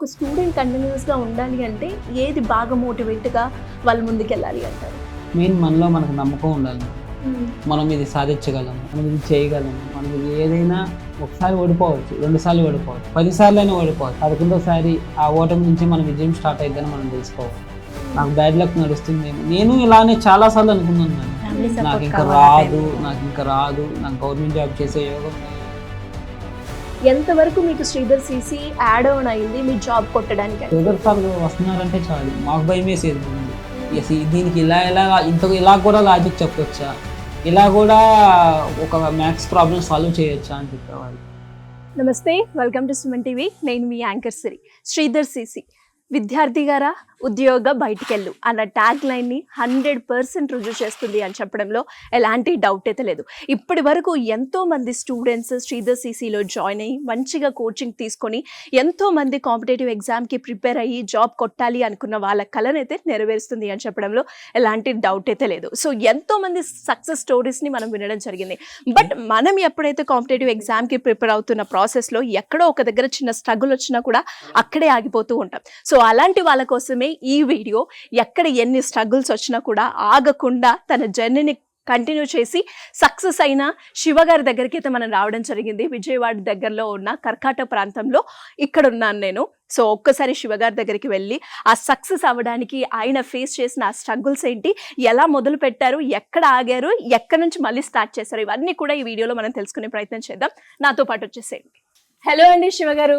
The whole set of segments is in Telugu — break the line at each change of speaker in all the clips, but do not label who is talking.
ఒక స్టూడెంట్ కంటిన్యూస్గా ఉండాలి అంటే ఏది బాగా మోటివేట్గా వాళ్ళు ముందుకెళ్ళాలి అంటారు?
మెయిన్ మనలో మనకు నమ్మకం ఉండాలి. మనం ఇది సాధించగలము, మనం ఇది చేయగలము, మనం ఇది ఏదైనా ఒకసారి ఓడిపోవచ్చు, 2 సార్లు ఓడిపోవచ్చు, 10 సార్లు అయినా ఓడిపోవచ్చు. 11వ ఆ ఓటమి నుంచి మన విజయం స్టార్ట్ అయిద్దని మనం తెలుసుకోవాలి. నాకు బ్యాడ్ లక్ నడుస్తుంది, నేను ఇలానే చాలాసార్లు అనుకున్నాను. నాకు ఇంకా రాదు, నాకు గవర్నమెంట్ జాబ్ చేసే యోగం.
ఎంతవరకు మీకు శ్రీధర్ సీసీ యాడ్ ఆన్ అయింది మీ జాబ్ కొట్టడానికి?
శ్రీధర్ సార్ వస్తున్నారంటే చాలు మాకు భయం వేసేది. దీనికి ఇలా కూడా లాజిక్ చెప్పొచ్చా, ఇలా కూడా ఒక మ్యాథ్స్ ప్రాబ్లమ్ సాల్వ్ చేయొచ్చా అని చెప్పేవాళ్ళు.
నమస్తే, వెల్కమ్ టు సుమన్ టీవీ. నేను మీ యాంకర్ సిరి. శ్రీధర్ సీసీ విద్యార్థి గారా ఉద్యోగ బయటికెళ్ళు అన్న ట్యాగ్ లైన్ని 100% రుజువు చేస్తుంది అని చెప్పడంలో ఎలాంటి డౌట్ అయితే లేదు. ఇప్పటి వరకు ఎంతోమంది స్టూడెంట్స్ శ్రీధర్ సీసీలో జాయిన్ అయ్యి మంచిగా కోచింగ్ తీసుకొని ఎంతోమంది కాంపిటేటివ్ ఎగ్జామ్కి ప్రిపేర్ అయ్యి జాబ్ కొట్టాలి అనుకున్న వాళ్ళ కళనైతే నెరవేరుస్తుంది అని చెప్పడంలో ఎలాంటి డౌట్ అయితే లేదు. సో ఎంతోమంది సక్సెస్ స్టోరీస్ని మనం వినడం జరిగింది. బట్ మనం ఎప్పుడైతే కాంపిటేటివ్ ఎగ్జామ్కి ప్రిపేర్ అవుతున్న ప్రాసెస్లో ఎక్కడో ఒక దగ్గర చిన్న స్ట్రగుల్ వచ్చినా కూడా అక్కడే ఆగిపోతూ ఉంటాం. సో అలాంటి వాళ్ళ కోసమే ఈ వీడియో. ఎక్కడ ఎన్ని స్ట్రగుల్స్ వచ్చినా కూడా ఆగకుండా తన జర్నీని కంటిన్యూ చేసి సక్సెస్ అయిన శివ గారి దగ్గరికి అయితే మనం రావడం జరిగింది. విజయవాడ దగ్గరలో ఉన్న కర్కాట ప్రాంతంలో ఇక్కడ ఉన్నాను నేను. సో ఒక్కసారి శివ గారి దగ్గరికి వెళ్ళి ఆ సక్సెస్ అవ్వడానికి ఆయన ఫేస్ చేసిన ఆ స్ట్రగుల్స్ ఏంటి, ఎలా మొదలు పెట్టారు, ఎక్కడ ఆగారు, ఎక్కడి నుంచి మళ్ళీ స్టార్ట్ చేశారు, ఇవన్నీ కూడా ఈ వీడియోలో మనం తెలుసుకునే ప్రయత్నం చేద్దాం. నాతో పాటు వచ్చేసేయండి. హలో అండి శివ గారు.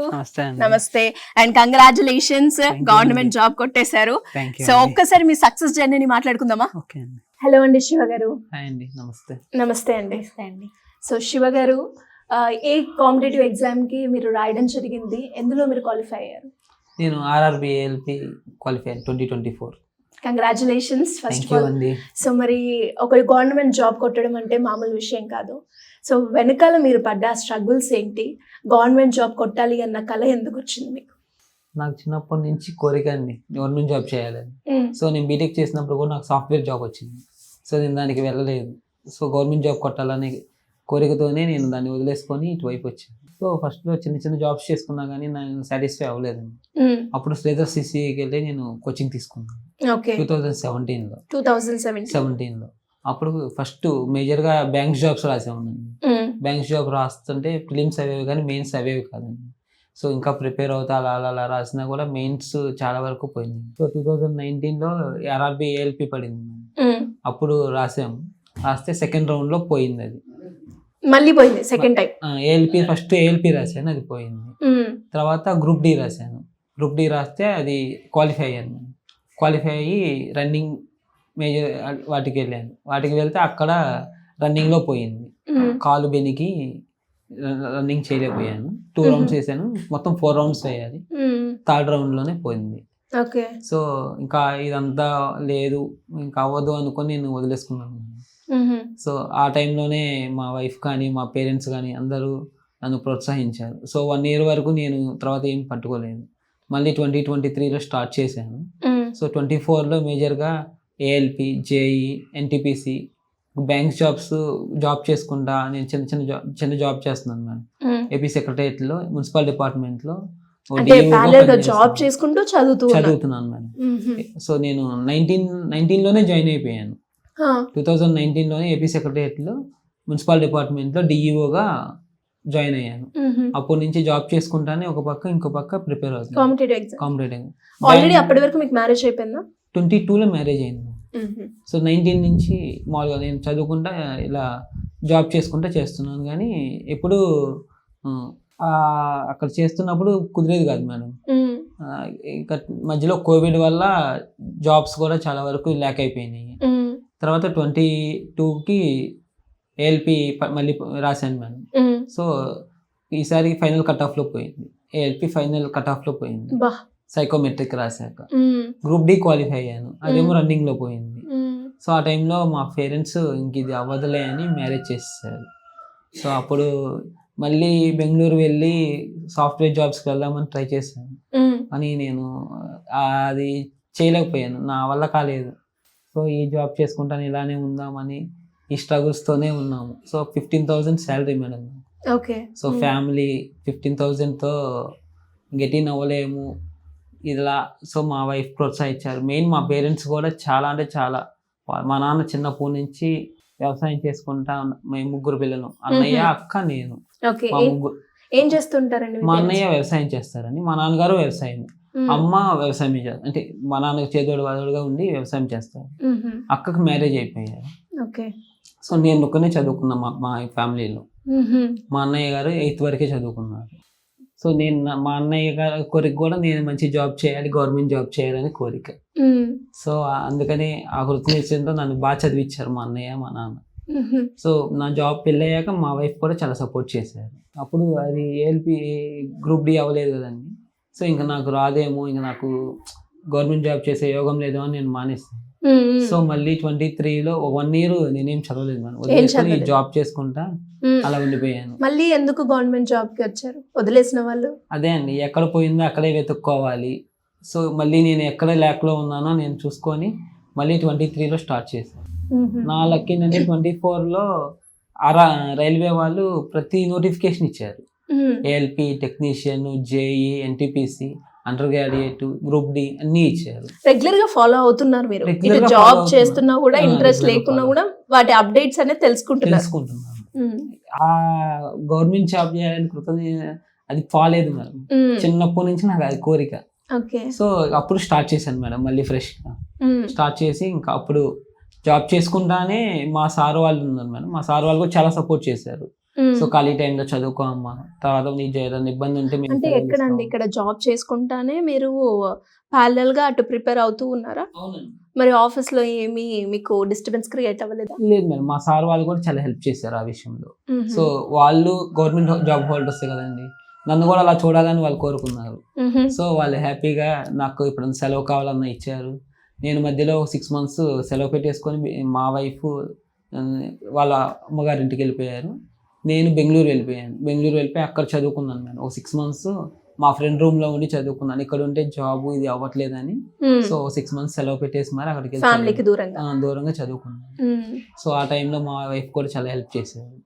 నమస్తే అండ్ కంగ్రాచులేషన్స్, గవర్నమెంట్ జాబ్ కొట్టేశారు. సో ఒక్కసారి మీ సక్సెస్ జర్నీని మాట్లాడుకుందామా? హలో అండి శివ గారు. నమస్తే అండి. సో శివ గారు, ఏ కాంపిటేటివ్ ఎగ్జామ్ కి మీరు రాయడం జరిగింది, ఎందులో మీరు క్వాలిఫై అయ్యారు?
నేను RRB ALP qualify 2024.
Congratulations first of all. So మరి ఒక గవర్నమెంట్ జాబ్ కొట్టడం అంటే మామూలు విషయం కాదు. సో వెనకాల మీరు పడ్డ స్ట్రగుల్స్ ఏంటి, గవర్నమెంట్ జాబ్ కొట్టాలి అన్న కళ ఎందుకు వచ్చింది మీకు?
నాకు చిన్నప్పటి నుంచి కోరిక అండి గవర్నమెంట్ జాబ్ చేయాలని. సో నేను బీటెక్ చేసినప్పుడు కూడా నాకు సాఫ్ట్వేర్ జాబ్ వచ్చింది. సో నేను దానికి వెళ్ళలేదు. సో గవర్నమెంట్ జాబ్ కొట్టాలనే కోరికతోనే నేను దాన్ని వదిలేసుకొని ఇటువైపు వచ్చాను. సో ఫస్ట్లో చిన్న చిన్న జాబ్స్ చేసుకున్నా కానీ నేను సాటిస్ఫై అవ్వలేదండి. అప్పుడు శ్రీధర్ సీసీకి వెళ్ళి నేను కోచింగ్ తీసుకున్నాను 2017లో. అప్పుడు ఫస్ట్ మేజర్గా బ్యాంక్స్ జాబ్స్ రాసామండి. బ్యాంక్స్ జాబ్ రాస్తుంటే ప్రిలిమ్స్ అవేవి కానీ మెయిన్స్ అవేవి కాదండి. సో ఇంకా ప్రిపేర్ అవుతా అలా రాసినా కూడా మెయిన్స్ చాలా వరకు పోయింది. సో 2019లో ఆర్ఆర్బి ఏఎల్పి పడింది. అప్పుడు రాస్తే సెకండ్ రౌండ్లో పోయింది. అది
మళ్ళీ పోయింది second time.
ALP first ALP రాశాను, అది పోయింది. తర్వాత గ్రూప్ డి రాశాను. గ్రూప్ డి రాస్తే అది క్వాలిఫై అయ్యాను. క్వాలిఫై అయ్యి రన్నింగ్ మేజర్ వాటికి వెళ్తే అక్కడ రన్నింగ్లో పోయింది. కాలు బెనికి రన్నింగ్ చేయలేకపోయాను. 2 రౌండ్స్ వేసాను, మొత్తం 4 రౌండ్స్ వేయాలి. థర్డ్ రౌండ్లోనే పోయింది. సో ఇంకా ఇదంతా లేదు, ఇంకా అవ్వదు అనుకొని నేను వదిలేసుకున్నాను. సో ఆ టైంలోనే మా వైఫ్ కానీ మా పేరెంట్స్ కానీ అందరూ నన్ను ప్రోత్సహించారు. సో 1 year వరకు నేను తర్వాత ఏం పట్టుకోలేదు. మళ్ళీ 2023లో స్టార్ట్ చేశాను. సో 24లో మేజర్గా ALP, JEE, NTPC, banks job చేసుకుంటా నేను చిన్న జాబ్ చేస్తున్నాను మేడం. ఏపీ సెక్రటరియట్లో మున్సిపల్ డిపార్ట్మెంట్లో
జాబ్ చేసుకుంటూ
చదువుతున్నాను మేడం. సో నేను 19లోనే జాయిన్ అయిపోయాను. 2019లోనే ఏపీ సెక్రటరియట్లో మున్సిపల్ డిపార్ట్మెంట్లో డిఈఓగా జాయిన్ అయ్యాను. అప్పటి నుంచి జాబ్ చేసుకుంటానే ఒక పక్క ఇంకో పక్క ప్రిపేర్ అవుతాను కాంపిటేటివ్.
ఆల్రెడీ అప్పటి వరకు మీకు మ్యారేజ్ అయిపోయిందా?
22లో మ్యారేజ్ అయింది. సో 19 నుంచి మామూలుగా నేను చదువుకుంటా ఇలా జాబ్ చేసుకుంటా చేస్తున్నాను. కానీ ఎప్పుడు అక్కడ చేస్తున్నప్పుడు కుదిరేది కాదు మేడం. ఇంకా మధ్యలో కోవిడ్ వల్ల జాబ్స్ కూడా చాలా వరకు ల్యాక్ అయిపోయినాయి. తర్వాత 22కి ఏఎల్పి మళ్ళీ రాశాను మేడం. సో ఈసారి ఫైనల్ కట్ ఆఫ్లో పోయింది. ఏఎల్పి ఫైనల్ కట్ ఆఫ్లో పోయింది. సైకోమెట్రిక్ రాశాక గ్రూప్ డి క్వాలిఫై అయ్యాను, అదేమో రన్నింగ్లో పోయింది. సో ఆ టైంలో మా పేరెంట్స్ ఇంక ఇది అవ్వదులే అని మ్యారేజ్ చేసేసారు. సో అప్పుడు మళ్ళీ బెంగళూరు వెళ్ళి సాఫ్ట్వేర్ జాబ్స్కి వెళ్దామని ట్రై చేశాను. కానీ నేను అది చేయలేకపోయాను, నా వల్ల కాలేదు. సో ఈ జాబ్ చేసుకుంటాను, ఇలానే ఉందామని ఈ స్ట్రగుల్స్తోనే ఉన్నాము. So 15,000 salary madam. So family 15,000తో గెట్ ఇన్ అవ్వలేము, ఇలా. సో మా వైఫ్ ప్రోత్సహించారు. మెయిన్ మా పేరెంట్స్ కూడా చాలా అంటే చాలా. మా నాన్న చిన్నప్పటి నుంచి వ్యవసాయం చేసుకుంటా మేము 3 పిల్లలు, అన్నయ్య, అక్క, నేను.
ఓకే.
మా ముగ్గురు.
ఏం చేస్తుంటారండి
మా అన్నయ్య వ్యవసాయం చేస్తారని, మా నాన్నగారు వ్యవసాయం, అమ్మ వ్యవసాయం అంటే మా నాన్న చేదోడు వాదోడుగా ఉండి వ్యవసాయం చేస్తారు. అక్కకు మ్యారేజ్ అయిపోయారు.
ఓకే.
సో నేను ఒక్కనే చదువుకున్నా మా ఫ్యామిలీలో. మా అన్నయ్య గారు 8th వరకే చదువుకున్నారు. సో మా అన్నయ్య గారి కోరిక కూడా నేను మంచి జాబ్ చేయాలి, గవర్నమెంట్ జాబ్ చేయాలని కోరిక. సో అందుకని ఆ కృతజ్ఞతతో నన్ను బాగా చదివించారు మా అన్నయ్య, మా నాన్న. సో నా జాబ్ పెళ్ళయ్యాక మా వైఫ్ కూడా చాలా సపోర్ట్ చేశారు. అప్పుడు అది ఏఎల్పి గ్రూప్ డి అవ్వలేదు కదండి. సో ఇంకా నాకు రాదేమో, ఇంకా నాకు గవర్నమెంట్ జాబ్ చేసే యోగం లేదో అని నేను మానేస్తాను. సో మళ్ళీ 23లో 1 year నేనేం చదవలేదు మేడం, వదిలేసుకొని జాబ్ చేసుకుంటా అలా ఉండిపోయాను.
మళ్ళీ ఎందుకు గవర్నమెంట్ జాబ్ కి వచ్చారు వదిలేసిన వాళ్ళు? అదే
అండి, ఎక్కడ పోయిందో అక్కడే వెతుక్కోవాలి. సో మళ్ళీ నేను ఎక్కడ ల్యాక్లో ఉన్నానో నేను చూసుకొని మళ్ళీ 23లో స్టార్ట్ చేశాను. నా లక్ ఏంటంటే 24లో రైల్వే వాళ్ళు ప్రతి నోటిఫికేషన్ ఇచ్చారు. ALP, technician, JE, NTPC, undergraduate, group D అన్ని ఇచ్చారు.
రెగ్యులర్ గా ఫాలో అవుతున్నారు మీరు? జాబ్ చేస్తున్నా కూడా, ఇంట్రెస్ట్ లేకున్నా కూడా వాటి అప్డేట్స్ అనేది తెలుసుకుంటున్నాను.
ఆ గవర్నమెంట్ జాబ్ చేయాలని అది పోలేదు మేడం. చిన్నప్పటి నుంచి నాకు అది కోరిక. సో అప్పుడు స్టార్ట్ చేశాను మేడం, మళ్ళీ ఫ్రెష్ గా స్టార్ట్ చేసి ఇంకా అప్పుడు జాబ్ చేసుకుంటానే మా సార్ వాళ్ళు ఉన్నారు మేడం. మా సార్ వాళ్ళు కూడా చాలా సపోర్ట్ చేశారు. సో ఖాళీ టైంలో చదువుకో అమ్మా, తర్వాత నీకు ఏదైనా ఇబ్బంది ఉంటే
అంటే ఎక్కడండి, ఇక్కడ జాబ్ చేసుకుంటానే మీరు ప్యారలల్ గా అటు ప్రిపేర్ అవుతూ ఉన్నారా? మరి ఆఫీస్ లో ఏమి మీకు డిస్టర్బెన్స్ క్రియేట్ అవ్వలేదా?
లేదు మేడం, మా సార్ వాళ్ళు కూడా చాలా హెల్ప్ చేశారు ఆ విషయంలో. సో వాళ్ళు గవర్నమెంట్ జాబ్ హోల్డర్స్ కదండి, నన్ను కూడా అలా చూడాలని వాళ్ళు కోరుకున్నారు. సో వాళ్ళు హ్యాపీగా నాకు ఇప్పుడు సెలవు కావాలన్నా ఇచ్చారు. నేను మధ్యలో 6 months సెలవు పెట్టేసుకొని మా వైఫ్ వాళ్ళ అమ్మగారింటికి వెళ్ళిపోయారు. నేను బెంగళూరు వెళ్ళిపోయి అక్కడ చదువుకున్నాను నేను. 6 months మా ఫ్రెండ్ రూమ్ లో ఉండి చదువుకున్నాను. ఇక్కడ ఉంటే జాబ్ ఇది అవ్వట్లేదని. సో 6 months సెలవు పెట్టేసి మరి అక్కడికి
ఫ్యామిలీకి
దూరంగా చదువుకున్నాను. సో ఆ టైంలో మా వైఫ్ కూడా చాలా హెల్ప్ చేశారు.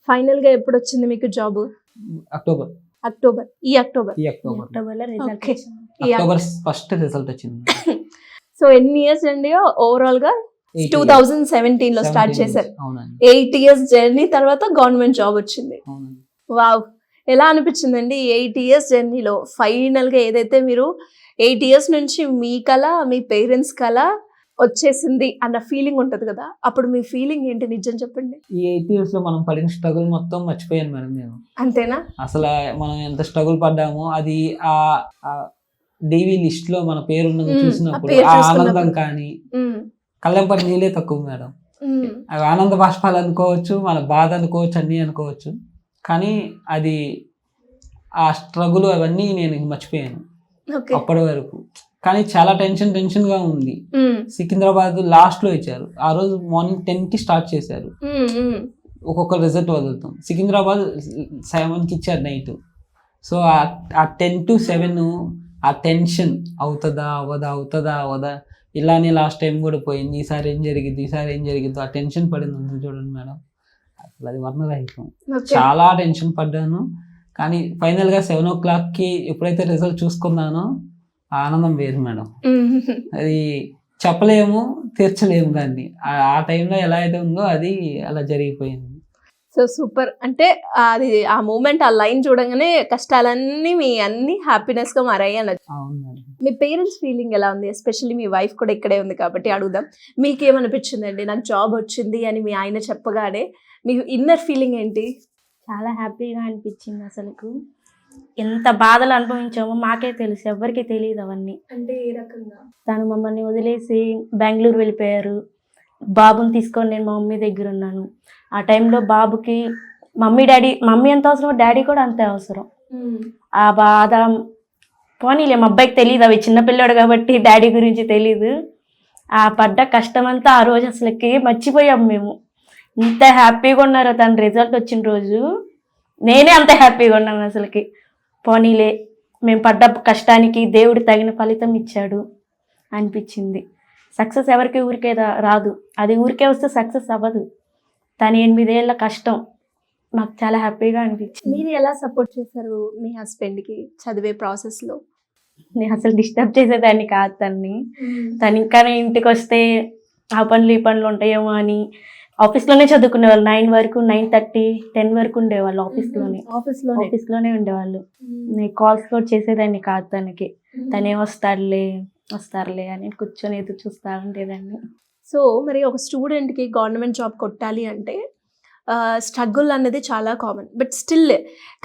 ఫైనల్ గా ఎప్పుడు వచ్చింది మీకు జాబ్?
అక్టోబర్ ఫస్ట్ రిజల్ట్ వచ్చింది.
సో ఎన్ని ఇయర్స్ అండి ఓవరాల్ గా? 2017లో స్టార్ట్ చేశారు. 8 years జర్నీ తర్వాత గవర్నమెంట్ జాబ్ వచ్చింది. వావ్, ఎలా అనిపించిందండి 8 years జర్నీలో ఫైనల్ గా ఏదైతే మీరు 8 years నుంచి మీ కళ, మీ పేరెంట్స్ కళ వచ్చేసింది అన్న ఫీలింగ్ ఉంటది కదా, అప్పుడు మీ ఫీలింగ్ ఏంటి? నిజం చెప్పండి.
ఈ 8 years లో మనం పడిన స్ట్రగుల్ మొత్తం మర్చిపోయాను మేడం నేను.
అంతేనా?
అసలు మనం ఎంత స్ట్రగుల్ పడ్డామో అది ఆ డివి లిస్ట్ లో మన పేరు చూసినప్పుడు ఆ ఆనందం కానీ కళ్ళంపడి నీళ్ళే తక్కువ మేడం. అవి ఆనంద బాష్పాలు అనుకోవచ్చు, మన బాధ అనుకోవచ్చు, అన్నీ అనుకోవచ్చు. కానీ అది ఆ స్ట్రగుల్ అవన్నీ నేను మర్చిపోయాను అప్పటి వరకు. కానీ చాలా టెన్షన్ గా ఉంది. సికింద్రాబాద్ లాస్ట్ లో ఇచ్చారు. ఆ రోజు మార్నింగ్ 10కి స్టార్ట్ చేశారు. ఒక్కొక్క రిజల్ట్ వదులుతాం. సికింద్రాబాద్ 7కి ఇచ్చారు నైట్. సో ఆ 10 to 7 ఆ టెన్షన్ అవుతుందా అవదా ఇలానే లాస్ట్ టైం కూడా పోయింది. ఈసారి ఏం జరిగింది ఆ టెన్షన్ పడింది చూడండి మేడం, అసలు అది వర్ణరహితం. చాలా టెన్షన్ పడ్డాను. కానీ ఫైనల్ గా 7 o'clockకి ఎప్పుడైతే రిజల్ట్ చూసుకున్నానో ఆనందం వేరు మేడం. అది చెప్పలేము, తీర్చలేము దాన్ని. ఆ టైంలో ఎలా అయితే ఉందో అది అలా జరిగిపోయింది.
So super. అంటే అది ఆ మూమెంట్, ఆ లైన్ చూడగానే కష్టాలన్నీ మీ అన్ని హ్యాపీనెస్ గా మారాయి అన్నది. మీ పేరెంట్స్ ఫీలింగ్ ఎలా ఉంది? ఎస్పెషల్లీ మీ వైఫ్ కూడా ఇక్కడే ఉంది కాబట్టి అడుగుదాం. మీకేమనిపించిందండి నాకు జాబ్ వచ్చింది అని మీ ఆయన చెప్పగానే మీ ఇన్నర్ ఫీలింగ్ ఏంటి?
చాలా హ్యాపీగా అనిపించింది. అసలుకు ఎంత బాధలు అనుభవించామో మాకే తెలుసు, ఎవరికి తెలియదు అవన్నీ.
అంటే ఏ రకంగా?
తను మమ్మల్ని వదిలేసి బెంగళూరు వెళ్ళిపోయారు. బాబుని తీసుకొని నేను మా మమ్మీ దగ్గర ఉన్నాను. ఆ టైంలో బాబుకి మమ్మీ ఎంత అవసరం, డాడీ కూడా అంతే అవసరం. ఆ బాధ పోనీలే, మా అబ్బాయికి తెలియదు, అవి చిన్నపిల్లాడు కాబట్టి డాడీ గురించి తెలీదు. ఆ పడ్డ కష్టం అంతా ఆ రోజు అసలుకి మర్చిపోయాం మేము. ఇంత హ్యాపీగా ఉన్నారో తన రిజల్ట్ వచ్చిన రోజు, నేనే అంత హ్యాపీగా ఉన్నాను అసలుకి. పోనీలే, మేము పడ్డ కష్టానికి దేవుడు తగిన ఫలితం ఇచ్చాడు అనిపించింది. సక్సెస్ ఎవరికి ఊరికే రాదు, అది ఊరికే వస్తే సక్సెస్ అవ్వదు. తను 8 ఏళ్ల కష్టం మాకు చాలా హ్యాపీగా అనిపించింది.
మీరు ఎలా సపోర్ట్ చేశారు మీ హస్బెండ్కి చదివే ప్రాసెస్లో?
నేను అసలు డిస్టర్బ్ చేసేదాన్ని కాదు తన్ని. తను ఇంకా నేను ఇంటికి వస్తే ఆ పనులు ఈ పనులు ఉంటాయేమో అని ఆఫీస్లోనే చదువుకునేవాళ్ళు. 9 వరకు, 9:30, 10 వరకు ఉండేవాళ్ళు ఆఫీస్లోనే. ఆఫీస్లోనే ఉండేవాళ్ళు. నేను కాల్స్ కూడా చేసేదాన్ని కాదు తనకి. తనే వస్తారులే అని కూర్చొని ఎదురు చూస్తూ ఉండేదాన్ని.
సో మరి ఒక స్టూడెంట్కి గవర్నమెంట్ జాబ్ కొట్టాలి అంటే స్ట్రగుల్ అనేది చాలా కామన్. బట్ స్టిల్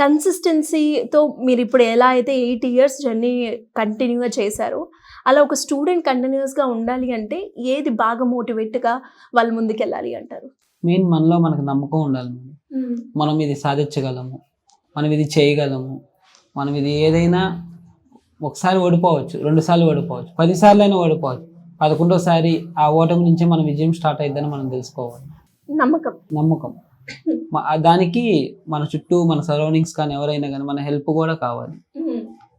కన్సిస్టెన్సీతో మీరు ఇప్పుడు ఎలా అయితే 8 years జర్నీ కంటిన్యూగా చేశారో, అలా ఒక స్టూడెంట్ కంటిన్యూస్గా ఉండాలి అంటే ఏది బాగా మోటివేట్గా వాళ్ళు ముందుకెళ్ళాలి అంటారు?
మెయిన్ మనలో మనకు నమ్మకం ఉండాలి. మనం ఇది సాధించగలము, మనం ఇది చేయగలము, మనం ఇది ఏదైనా ఒకసారి ఓడిపోవచ్చు, 2 సార్లు ఓడిపోవచ్చు, 10 సార్లు అయినా ఓడిపోవచ్చు, 11వ ఆ ఓటమి నుంచే మన విజయం స్టార్ట్ అయిద్దని మనం తెలుసుకోవాలి. నమ్మకం దానికి మన చుట్టూ మన సరౌండింగ్స్ కానీ ఎవరైనా కానీ మన హెల్ప్ కూడా కావాలి.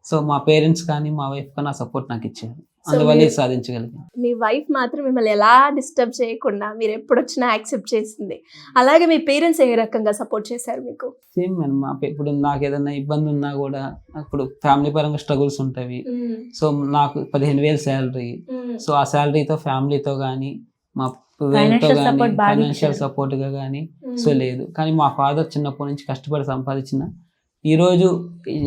సో మా పేరెంట్స్ కానీ మా వైఫ్ కానీ ఆ సపోర్ట్ నాకు ఇచ్చారు, అందువల్ల సాధించగలిగాను.
మీ వైఫ్ మాత్రం మిమ్మల్ని ఎలా డిస్టర్బ్ చేయకుండా మీరు ఎప్పుడు వచ్చినా యాక్సెప్ట్ చేసింది. అలాగే మీ పేరెంట్స్ ఏ రకంగా సపోర్ట్ చేశారు మీకు?
Same madam. ఇప్పుడు నాకు ఏదైనా ఇబ్బంది ఉన్నా కూడా, ఇప్పుడు ఫ్యామిలీ పరంగా స్ట్రగుల్స్ ఉంటాయి. సో నాకు 15,000 శాలరీ. సో ఆ శాలరీతో ఫ్యామిలీతో కానీ మా ఫైనాన్షియల్ సపోర్ట్ గా కానీ సో లేదు. కానీ మా ఫాదర్ చిన్నప్పటి నుంచి కష్టపడి సంపాదించిన ఈరోజు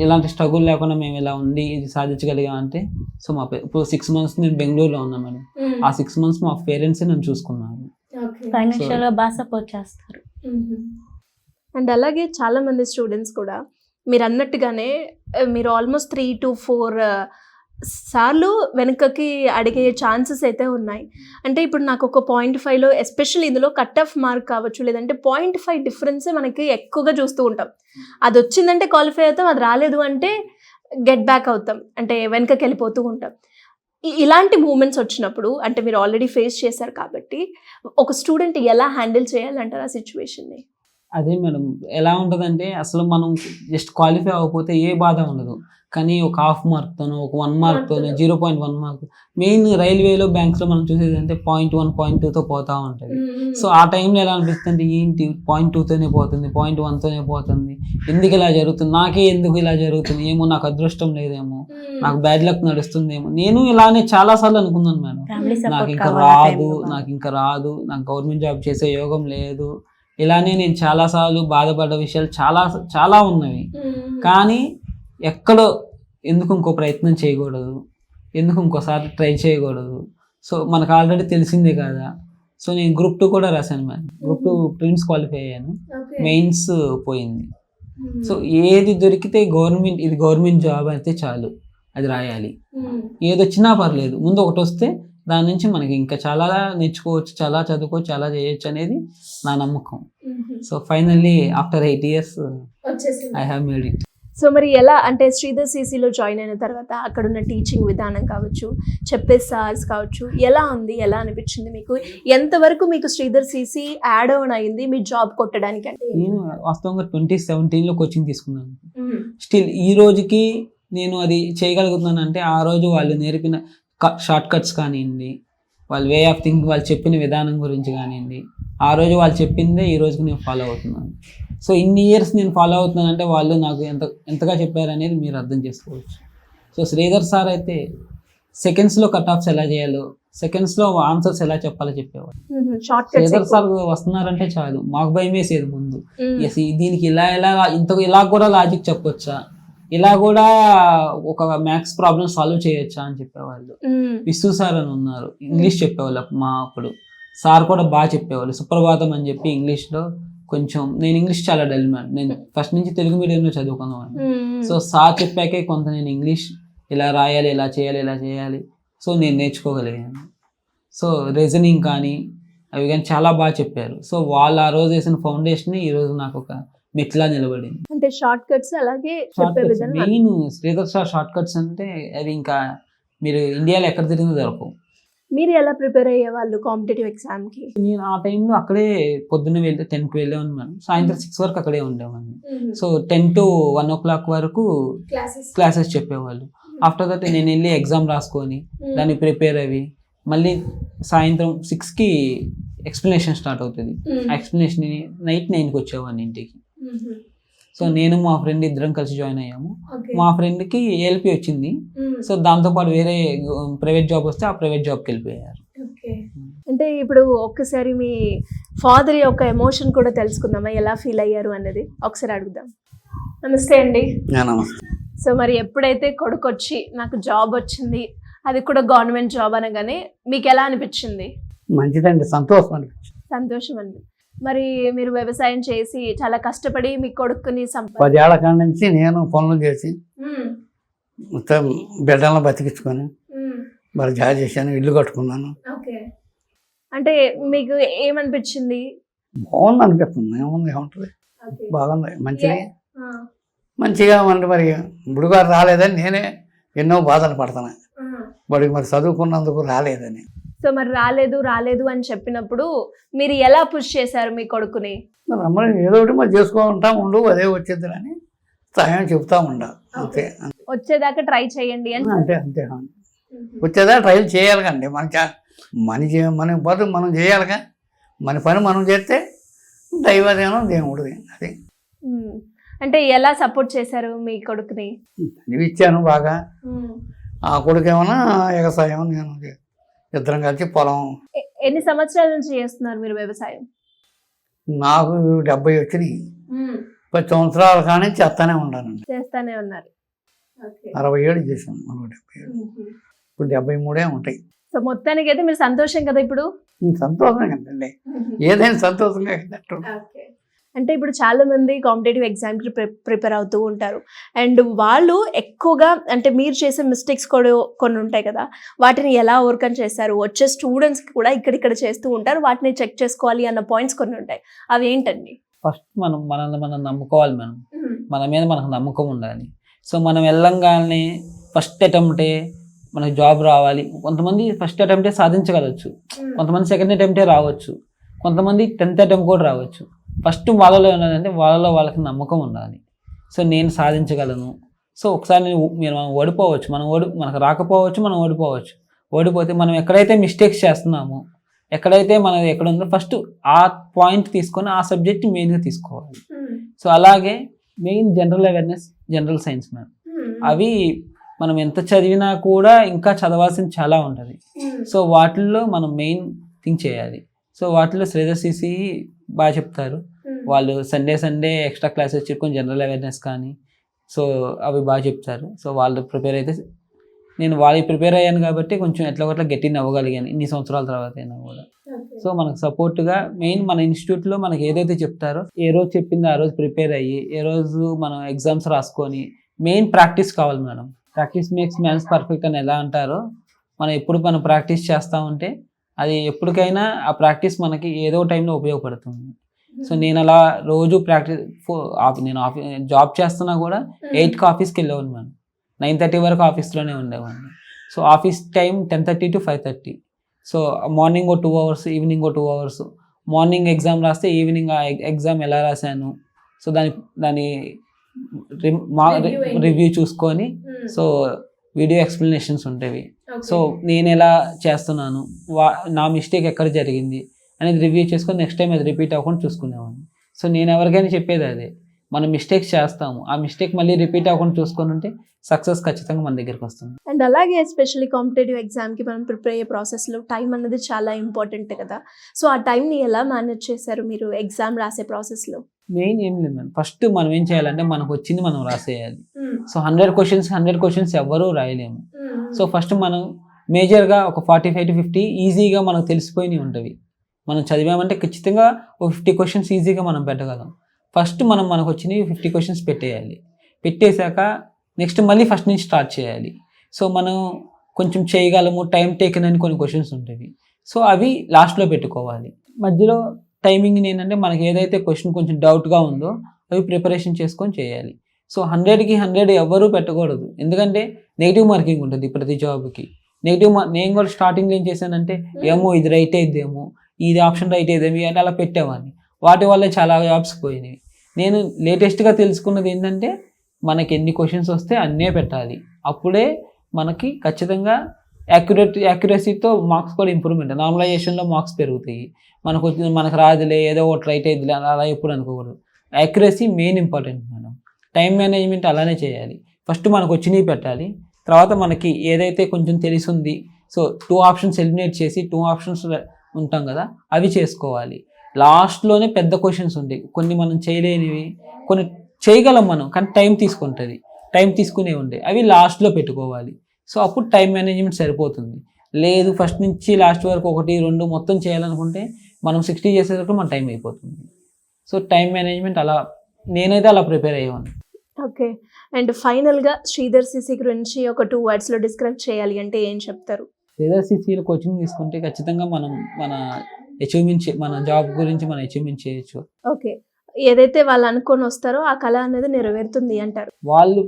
ఇలాంటి స్ట్రగుల్ లేకుండా మేము ఇలా ఉండి ఇది సాధించగలిగాం అంటే, సో మా ఇప్పుడు 6 months నేను బెంగళూరులో ఉన్నాను మేడం. ఆ 6 months మా పేరెంట్స్ నన్ను చూసుకున్నారు.
ఫైనాన్షియల్ గా బాగా సపోర్ట్ చేస్తారు.
అండ్ అలాగే చాలా మంది స్టూడెంట్స్ కూడా మీరు అన్నట్టుగానే మీరు ఆల్మోస్ట్ 3 to 4 సార్లు వెనకకి అడిగే ఛాన్సెస్ అయితే ఉన్నాయి. అంటే ఇప్పుడు నాకు ఒక 0.5లో ఎస్పెషల్లీ ఇందులో కట్ ఆఫ్ మార్క్ కావచ్చు, లేదంటే 0.5 డిఫరెన్సే మనకి ఎక్కువగా చూస్తూ ఉంటాం. అది వచ్చిందంటే క్వాలిఫై అవుతాం, అది రాలేదు అంటే గెట్ బ్యాక్ అవుతాం, అంటే వెనకకి వెళ్ళిపోతూ ఉంటాం. ఇలాంటి మూమెంట్స్ వచ్చినప్పుడు అంటే మీరు ఆల్రెడీ ఫేస్ చేశారు కాబట్టి ఒక స్టూడెంట్ ఎలా హ్యాండిల్ చేయాలంటారు ఆ సిచ్యువేషన్ని?
అదే మేడం, ఎలా ఉంటుందంటే అసలు మనం జస్ట్ క్వాలిఫై అవ్వకపోతే ఏ బాధ ఉండదు. కానీ ఒక 1/2 మార్క్తోనో, ఒక 1 మార్క్తోనో, 0.1 మార్క్, మెయిన్ రైల్వేలో బ్యాంక్స్లో మనం చూసేది అంటే 0.1, 0.2తో పోతూ ఉంటుంది. సో ఆ టైంలో ఎలా అనిపిస్తుంది, ఏంటి 0.2తోనే పోతుంది, 0.1తోనే పోతుంది, ఎందుకు ఇలా జరుగుతుంది, నాకే ఎందుకు ఇలా జరుగుతుంది, ఏమో నాకు అదృష్టం లేదేమో, నాకు బ్యాడ్ లక్ నడుస్తుందేమో. నేను ఇలానే చాలాసార్లు అనుకున్నాను మేడం, నాకు ఇంకా రాదు, నాకు గవర్నమెంట్ జాబ్ చేసే యోగం లేదు. ఇలానే నేను చాలాసార్లు బాధపడ్డ విషయాలు చాలా ఉన్నవి. కానీ ఎక్కడో ఎందుకు ఇంకో ప్రయత్నం చేయకూడదు, ఎందుకు ఇంకోసారి ట్రై చేయకూడదు. సో మనకు ఆల్రెడీ తెలిసిందే కదా. సో నేను Group 2 కూడా రాశాను మేడం. Group 2 ప్రిలిమ్స్ క్వాలిఫై అయ్యాను, మెయిన్స్ పోయింది. సో ఏది దొరికితే ఇది గవర్నమెంట్ జాబ్ అయితే చాలు, అది రాయాలి. ఏదొచ్చినా పర్లేదు, ముందు ఒకటి వస్తే దాని నుంచి మనకి ఇంకా చాలా నేర్చుకోవచ్చు, చాలా చదువుకోవచ్చు, చాలా చేయొచ్చు అనేది నా నమ్మకం. So finally after 8 years I have made it.
So మరి ఎలా అంటే శ్రీధర్ సిసిలో జాయిన్ అయిన తర్వాత అక్కడున్న టీచింగ్ విధానం కావచ్చు, చెప్పే సార్స్ కావచ్చు, ఎలా ఉంది, ఎలా అనిపించింది మీకు? ఎంతవరకు మీకు శ్రీధర్ సిసి యాడ్ ఆన్ అయింది మీ జాబ్ కొట్టడానికి? అంటే
నేను వాస్తవంగా 2017లో కోచింగ్ తీసుకున్నాను. స్టిల్ ఈ రోజుకి నేను అది చేయగలుగుతున్నాను అంటే ఆ రోజు వాళ్ళు నేర్పిన షార్ట్ కట్స్ కానివ్వండి, వాళ్ళ వే ఆఫ్ థింకింగ్, వాళ్ళు చెప్పిన విధానం గురించి కానివ్వండి, ఆ రోజు వాళ్ళు చెప్పిందే ఈ రోజుకి నేను ఫాలో అవుతున్నాను. సో ఇన్ని ఇయర్స్ నేను ఫాలో అవుతున్నానంటే వాళ్ళు నాకు ఎంతగా చెప్పారనేది మీరు అర్థం చేసుకోవచ్చు. సో శ్రీధర్ సార్ అయితే సెకండ్స్లో కట్ ఆఫ్స్ ఎలా చేయాలో, సెకండ్స్లో ఆన్సర్స్ ఎలా చెప్పాలో చెప్పేవాళ్ళు. శ్రీధర్ సార్ వస్తున్నారంటే చాలు మాకు భయం వేసేది ముందు, దీనికి ఇలా కూడా లాజిక్ చెప్పొచ్చా, ఇలా కూడా ఒక మ్యాథ్స్ ప్రాబ్లమ్ సాల్వ్ చేయొచ్చా అని చెప్పేవాళ్ళు. విసు సార్ అని ఉన్నారు, ఇంగ్లీష్ చెప్పేవాళ్ళు. మా అప్పుడు సార్ కూడా బాగా చెప్పేవాళ్ళు. సుప్రభాతం అని చెప్పి ఇంగ్లీష్లో కొంచెం, నేను ఇంగ్లీష్ చాలా డల్ మ్యాన్, నేను ఫస్ట్ నుంచి తెలుగు మీడియంలో చదువుకున్నాను. సో సార్ చెప్పాకే కొంత నేను ఇంగ్లీష్ ఇలా రాయాలి, ఇలా చేయాలి సో నేను నేర్చుకోగలిగాను. సో రీజనింగ్ కానీ అవి కానీ చాలా బాగా చెప్పారు. సో వాళ్ళు ఆ రోజు వేసిన ఫౌండేషన్ ఈ రోజు నాకు ఒక మెట్లా నిలబడింది.
అంటే షార్ట్ కట్స్ అలాగే
main Sridhar sir short cuts అంటే అది ఇంకా మీరు ఇండియాలో ఎక్కడ తిరిగిందో దొరకవు.
మీరు ఎలా ప్రిపేర్ అయ్యేవాళ్ళు కాంపిటేటివ్ ఎగ్జామ్కి?
నేను ఆ టైంలో అక్కడే పొద్దున్న 10కి వెళ్ళేవాను మేడం, సాయంత్రం 6 వరకు అక్కడే ఉండేవాడిని. సో 10 to 1 o'clock వరకు క్లాసెస్ చెప్పేవాళ్ళు. ఆఫ్టర్ దట్ నేను వెళ్ళి ఎగ్జామ్ రాసుకొని దాన్ని ప్రిపేర్ అవి మళ్ళీ సాయంత్రం 6కి ఎక్స్ప్లెనేషన్ స్టార్ట్ అవుతుంది. ఎక్స్ప్లెనేషన్ నైట్ 9కి వచ్చేవాడిని ఇంటికి. సో నేను మా ఫ్రెండ్ ఇద్దరం కలిసి జాయిన్ అయ్యాము. మా ఫ్రెండ్కి ఏఎల్పి వచ్చింది. సో దాంతోపాటు వేరే ప్రైవేట్ జాబ్ వస్తే ఆ ప్రైవేట్ జాబ్కి వెళ్ళిపోయారు.
అంటే ఇప్పుడు ఒక్కసారి మీ ఫాదర్ యొక్క ఎమోషన్ కూడా తెలుసుకుందామా, ఎలా ఫీల్ అయ్యారు అన్నది ఒకసారి అడుగుదాం. నమస్తే అండి.
నమస్తే.
సో మరి ఎప్పుడైతే కొడుకు వచ్చి నాకు జాబ్ వచ్చింది, అది కూడా గవర్నమెంట్ జాబ్ అనగానే మీకు ఎలా అనిపించింది?
మంచిదండి, సంతోషం అనిపించింది.
సంతోషం అండి. మరి మీరు వ్యవసాయం చేసి చాలా కష్టపడి మీ కొడుకుని
10 ఏళ్ల కాడ నుంచి నేను పనులు చేసి మొత్తం బిడ్డలను బతికించుకొని మరి జాబ్ చేశాను, ఇల్లు కట్టుకున్నాను.
ఓకే. అంటే మీకు ఏమనిపించింది?
బాగుంది అనిపిస్తుంది. ఏముంటుంది, బాగుంది, మంచిగా మంచిగా అంటే మరి బుడిగారు రాలేదని నేనే ఎన్నో బాధలు పడుతున్నా. వాడికి మరి చదువుకున్నందుకు రాలేదని.
సో మరి రాలేదు అని చెప్పినప్పుడు మీరు ఎలా పుష్ చేశారు మీ కొడుకుని?
మరి అమ్మ ఏదో ఒకటి మరి చేసుకుంటా ఉండు, అదే వచ్చేది అని సహాయం చెప్తా ఉండ. అంతే,
వచ్చేదాకా ట్రై చేయండి అని.
అంతే అంతే వచ్చేదా ట్రైల్ చేయాలి కండి. మన బతుకు మనం చేయాలిగా, మన పని మనం చేస్తే దైవదేనో దేవుడిది. అది
అంటే ఎలా సపోర్ట్ చేశారు మీ కొడుకుని?
చదివి ఇచ్చాను బాగా. ఆ కొడుకు ఏమన్నా వ్యవసాయం, నేను ఇద్దరం కలిసి పొలం.
ఎన్ని సంవత్సరాల నుంచి చేస్తున్నారు మీరు వ్యవసాయం?
నాకు 70 వచ్చినాయి. 10 సంవత్సరాల కానీ చేస్తానే ఉన్నానండి.
చేస్తానే ఉన్నారు.
67 చేశాను, 70. ఇప్పుడు 73 ఉంటాయి.
సో మొత్తానికి అయితే మీరు సంతోషం కదా ఇప్పుడు?
సంతోషంగా కదండి, ఏదైనా సంతోషంగా కదట్టు.
అంటే ఇప్పుడు చాలా మంది కాంపిటేటివ్ ఎగ్జామ్కి ప్రిపేర్ అవుతూ ఉంటారు. అండ్ వాళ్ళు ఎక్కువగా అంటే మీరు చేసే మిస్టేక్స్ కూడా కొన్ని ఉంటాయి కదా, వాటిని ఎలా ఓవర్కమ్ చేస్తారు? వచ్చే స్టూడెంట్స్కి కూడా ఇక్కడిక్కడ చేస్తూ ఉంటారు, వాటిని చెక్ చేసుకోవాలి అన్న పాయింట్స్ కొన్ని ఉంటాయి. అవి ఏంటండి?
ఫస్ట్ మనల్ని మనం నమ్ముకోవాలి. మన మీద మనకు నమ్మకం ఉండాలి. సో మనం వెళ్ళంగానే ఫస్ట్ అటెంప్టే మనకు జాబ్ రావాలి. కొంతమంది ఫస్ట్ అటెంప్టే సాధించగలచ్చు, కొంతమంది సెకండ్ అటెంప్టే రావచ్చు, కొంతమంది 10th అటెంప్ట్ కూడా రావచ్చు. ఫస్ట్ వాళ్ళలో ఉన్నదంటే వాళ్ళకి నమ్మకం ఉండాలి. సో నేను సాధించగలను. సో ఒకసారి మనం ఓడిపోవచ్చు, మనకు రాకపోవచ్చు, మనం ఓడిపోవచ్చు. ఓడిపోతే మనం ఎక్కడైతే మిస్టేక్స్ చేస్తున్నామో, ఎక్కడైతే మనం ఎక్కడుందో ఫస్ట్ ఆ పాయింట్ తీసుకొని ఆ సబ్జెక్ట్ మెయిన్గా తీసుకోవాలి. సో అలాగే main general awareness, general science అవి మనం ఎంత చదివినా కూడా ఇంకా చదవాల్సింది చాలా ఉంటుంది. సో వాటిల్లో మనం మెయిన్ థింక్ చేయాలి. సో వాటిలో శ్రీధర్ సిసి బాగా చెప్తారు. వాళ్ళు సండే ఎక్స్ట్రా క్లాసెస్ చెప్పుకొని జనరల్ అవేర్నెస్ కానీ సో అవి బాగా చెప్తారు. సో వాళ్ళు ప్రిపేర్ అయితే నేను వాళ్ళకి ప్రిపేర్ అయ్యాను కాబట్టి కొంచెం ఎట్లా ఒకట్లా గట్టిని అవ్వగలిగాను ఇన్ని సంవత్సరాల తర్వాత అయినా కూడా. సో మనకు సపోర్ట్గా మెయిన్ మన ఇన్స్టిట్యూట్లో మనకి ఏదైతే చెప్తారో ఏ రోజు చెప్పిందో ఆ రోజు ప్రిపేర్ అయ్యి ఏ రోజు మనం ఎగ్జామ్స్ రాసుకొని మెయిన్ ప్రాక్టీస్ కావాలి madam. Practice makes mans perfect అని ఎలా అంటారో మనం ఎప్పుడు మనం ప్రాక్టీస్ చేస్తూ ఉంటే అది ఎప్పటికైనా ఆ ప్రాక్టీస్ మనకి ఏదో టైంలో ఉపయోగపడుతుంది. సో నేను అలా రోజు ప్రాక్టీస్ నేను జాబ్ చేస్తున్నా కూడా 8కి ఆఫీస్కి వెళ్ళేవాడిని మేడం. 9:30 వరకు ఆఫీస్లోనే ఉండేవాడిని. So office time 10:30 to 5:30. So morning 2 hours, evening 2 hours. Morning exam రాస్తే ఈవినింగ్ ఆ ఎగ్జామ్ ఎలా రాశాను సో దాని రివ్యూ చూసుకొని సో వీడియో ఎక్స్ప్లెనేషన్స్ ఉంటాయి. సో నేను ఎలా చేస్తున్నాను, నా మిస్టేక్ ఎక్కడ జరిగింది అనేది రివ్యూ చేసుకొని నెక్స్ట్ టైం అది రిపీట్ అవ్వకుండా చూసుకునేవాడిని. సో నేను ఎవరికైనా చెప్పేది అదే, మనం మిస్టేక్స్ చేస్తాము, ఆ మిస్టేక్ మళ్ళీ రిపీట్ అవ్వకుండా చూసుకొని ఉంటే సక్సెస్ ఖచ్చితంగా మన దగ్గరికి వస్తుంది.
అండ్ అలాగే ఎస్పెషల్లీ కాంపిటేటివ్ ఎగ్జామ్కి మనం ప్రిపేర్ అయ్యే ప్రాసెస్లో టైం అన్నది చాలా ఇంపార్టెంట్ కదా. సో ఆ టైంని ఎలా మేనేజ్ చేశారు మీరు ఎగ్జామ్ రాసే ప్రాసెస్లో?
మెయిన్ ఏం లేదు మేడం, ఫస్ట్ మనం ఏం చేయాలంటే మనకు వచ్చింది మనం రాసేయాలి. సో 100 questions ఎవ్వరూ రాయలేము. సో ఫస్ట్ మనం మేజర్గా ఒక 45 to 50 ఈజీగా మనకు తెలిసిపోయినవి ఉంటుంది. మనం చదివామంటే ఖచ్చితంగా ఒక 50 questions ఈజీగా మనం పెట్టగలం. ఫస్ట్ మనకు వచ్చినవి 50 questions పెట్టేయాలి. పెట్టేశాక నెక్స్ట్ మళ్ళీ ఫస్ట్ నుంచి స్టార్ట్ చేయాలి. సో మనం కొంచెం చేయగలము, టైం టేకెన్ అని కొన్ని క్వశ్చన్స్ ఉంటాయి. సో అవి లాస్ట్లో పెట్టుకోవాలి. మధ్యలో టైమింగ్ ఏంటంటే మనకి ఏదైతే క్వశ్చన్ కొంచెం డౌట్గా ఉందో అవి ప్రిపరేషన్ చేసుకొని చేయాలి. సో 100కి 100 ఎవ్వరూ పెట్టకూడదు, ఎందుకంటే నెగిటివ్ మార్కింగ్ ఉంటుంది ప్రతి జాబ్కి. నేను కూడా స్టార్టింగ్లో ఏం చేశానంటే ఏమో ఇది రైట్ అయిద్దేమో, ఇది ఆప్షన్ రైట్ అయిద్దేమో అని అలా పెట్టేవాడిని. వాటి వల్ల చాలా జాబ్స్ పోయినాయి. నేను లేటెస్ట్గా తెలుసుకున్నది ఏంటంటే మనకి ఎన్ని క్వశ్చన్స్ వస్తే అన్నే పెట్టాలి. అప్పుడే మనకి ఖచ్చితంగా యాక్యురసీతో మార్క్స్ కూడా ఇంప్రూవ్మెంట్, నార్మలైజేషన్లో మార్క్స్ పెరుగుతాయి. మనకు రాదులే ఏదో ఒకటి రైట్ అయిద్దిలే అలా ఎప్పుడు అనుకోకూడదు. Accuracy main important madam. Time management అలానే చేయాలి. ఫస్ట్ మనకు వచ్చినవి పెట్టాలి, తర్వాత మనకి ఏదైతే కొంచెం తెలిసింది సో 2 ఆప్షన్స్ ఎలిమినేట్ చేసి 2 ఆప్షన్స్ ఉంటాం కదా అవి చేసుకోవాలి. లాస్ట్లోనే పెద్ద క్వశ్చన్స్ ఉంటాయి, కొన్ని మనం చేయలేనివి, కొన్ని చేయగలం మనం కానీ టైం తీసుకుంటుంది, టైం తీసుకునే ఉంటాయి, అవి లాస్ట్లో పెట్టుకోవాలి. సో అప్పుడు టైం మేనేజ్మెంట్ సరిపోతుంది. లేదు ఫస్ట్ నుంచి లాస్ట్ వరకు 1, 2 మొత్తం చేయాలనుకుంటే మనం 60 చేసేటప్పుడు మన టైం అయిపోతుంది. సో టైం మేనేజ్మెంట్ అలా నేనైతే అలా ప్రిపేర్ అయ్యాను.
ఓకే. అండ్ ఫైనల్గా శ్రీధర్ సిసి గురించి ఒక 2 wordsలో డిస్క్రైబ్ చేయాలి అంటే ఏం చెప్తారు?
ఏదైనా కోచింగ్ తీసుకుంటే ఖచ్చితంగా మనం మన అచీవ్మెంట్ మన జాబ్ గురించి మనం అచీవ్మెంట్ చేయొచ్చు.
ఓకే. ఏదైతే వాళ్ళు అనుకొని వస్తారో ఆ కళ అనేది నెరవేరుతుంది అంటారు.
వాళ్ళు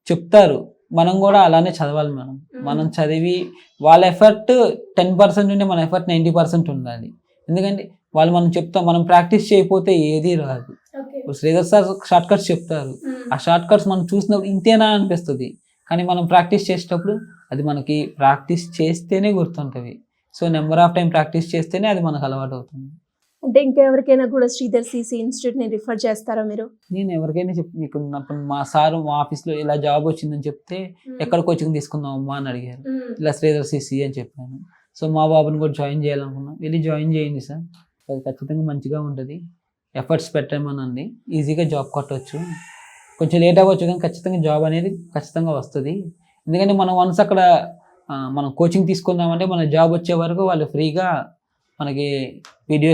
చెప్తారు, మనం కూడా అలానే చదవాలి మేడం. మనం చదివి వాళ్ళ ఎఫర్ట్ 10% ఉంటే మన ఎఫర్ట్ 90% ఉండాలి. ఎందుకంటే వాళ్ళు మనం చెప్తాం, మనం ప్రాక్టీస్ చేయకపోతే ఏది రాదు. శ్రీధర్ సార్ షార్ట్ కట్స్ చెప్తారు, ఆ షార్ట్ కట్స్ మనం చూసినప్పుడు ఇంతేనా అనిపిస్తుంది, కానీ మనం ప్రాక్టీస్ చేసేటప్పుడు అది మనకి ప్రాక్టీస్ చేస్తేనే గుర్తుంటుంది. So number of time practice చేస్తేనే అది మనకు అలవాటు అవుతుంది.
అంటే ఇంకెవరికైనా కూడా శ్రీధర్ సిసి ఇన్స్టిట్యూట్ని రిఫర్ చేస్తారా మీరు?
నేను ఎవరికైనా మీకు మా సారు మా ఆఫీస్లో ఇలా జాబ్ వచ్చిందని చెప్తే ఎక్కడ కోచింగ్ తీసుకుందాం అమ్మా అని అడిగారు. ఇలా శ్రీధర్ సిసి అని చెప్పాను. సో మా బాబుని కూడా జాయిన్ చేయాలనుకున్నాం, వెళ్ళి జాయిన్ చేయండి సార్, అది ఖచ్చితంగా మంచిగా ఉంటుంది, ఎఫర్ట్స్ పెట్టమనండి, ఈజీగా జాబ్ కొట్టవచ్చు, కొంచెం లేట్ అవ్వచ్చు కానీ ఖచ్చితంగా జాబ్ అనేది ఖచ్చితంగా వస్తుంది. ఎందుకంటే మనం వన్స్ అక్కడ మనం కోచింగ్ తీసుకుందామంటే మన జాబ్ వచ్చే వరకు వాళ్ళు ఫ్రీగా మనకి వీడియో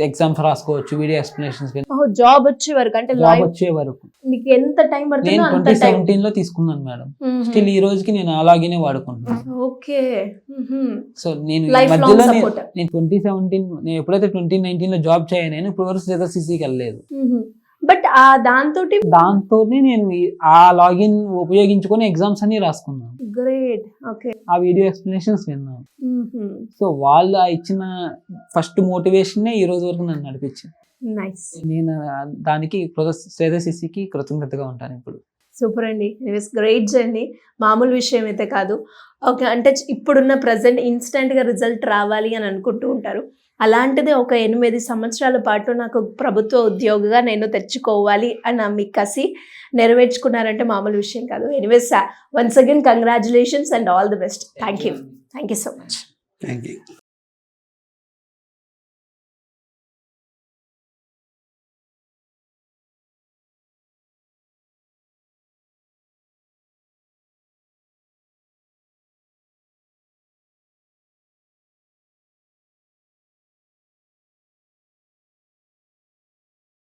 ఎగ్జామ్స్ రాసుకోవచ్చు, వీడియో ఎక్స్ప్లెనేషన్స్.
జాబ్ వచ్చే వరకు అంటే
జాబ్ వచ్చే వరకు
మీకు ఎంత టైం పడుతుంది?
నేను 2017లో తీసుకున్నాను మేడం, స్టిల్ ఈ రోజుకి నేను అలాగే వాడుకుంటున్నాను.
ఓకే.
సో నేను మధ్యలో నేను 2017 నేను ఎప్పుడైతే 2019లో జాబ్ చేయను, నేను ఇప్పుడు వరకు శ్రీధర్ సిసికి వెళ్ళలేదు.
బట్
దాంతో నేను ఆ లాగిన్ ఉపయోగించుకొని ఎగ్జామ్స్ అన్ని రాసుకున్నాను.
గ్రేట్. ఓకే.
ఆ వీడియో ఎక్స్ప్లెనేషన్స్ విన్నాను. సో వాళ్ళు ఇచ్చిన ఫస్ట్ మోటివేషన్ ఈ రోజు వరకు నన్ను నడిపించింది.
నైస్.
నేను దానికి శ్రీధర్ సిసికి కృతజ్ఞతగా ఉంటాను ఇప్పుడు.
సూపర్ అండి. ఇట్స్ గ్రేట్ జర్నీ, మామూలు విషయం అయితే కాదు. ఓకే. అంటే ఇప్పుడున్న ప్రజెంట్ ఇన్స్టెంట్గా రిజల్ట్ రావాలి అని అనుకుంటూ ఉంటారు, అలాంటిది ఒక 8 సంవత్సరాల పాటు నాకు ప్రభుత్వ ఉద్యోగిగా నేను తెచ్చుకోవాలి అన్న మీ కసి నెరవేర్చుకున్నారంటే మామూలు విషయం కాదు. Anyways once again congratulations and all the best. Thank you so much.
Thank you.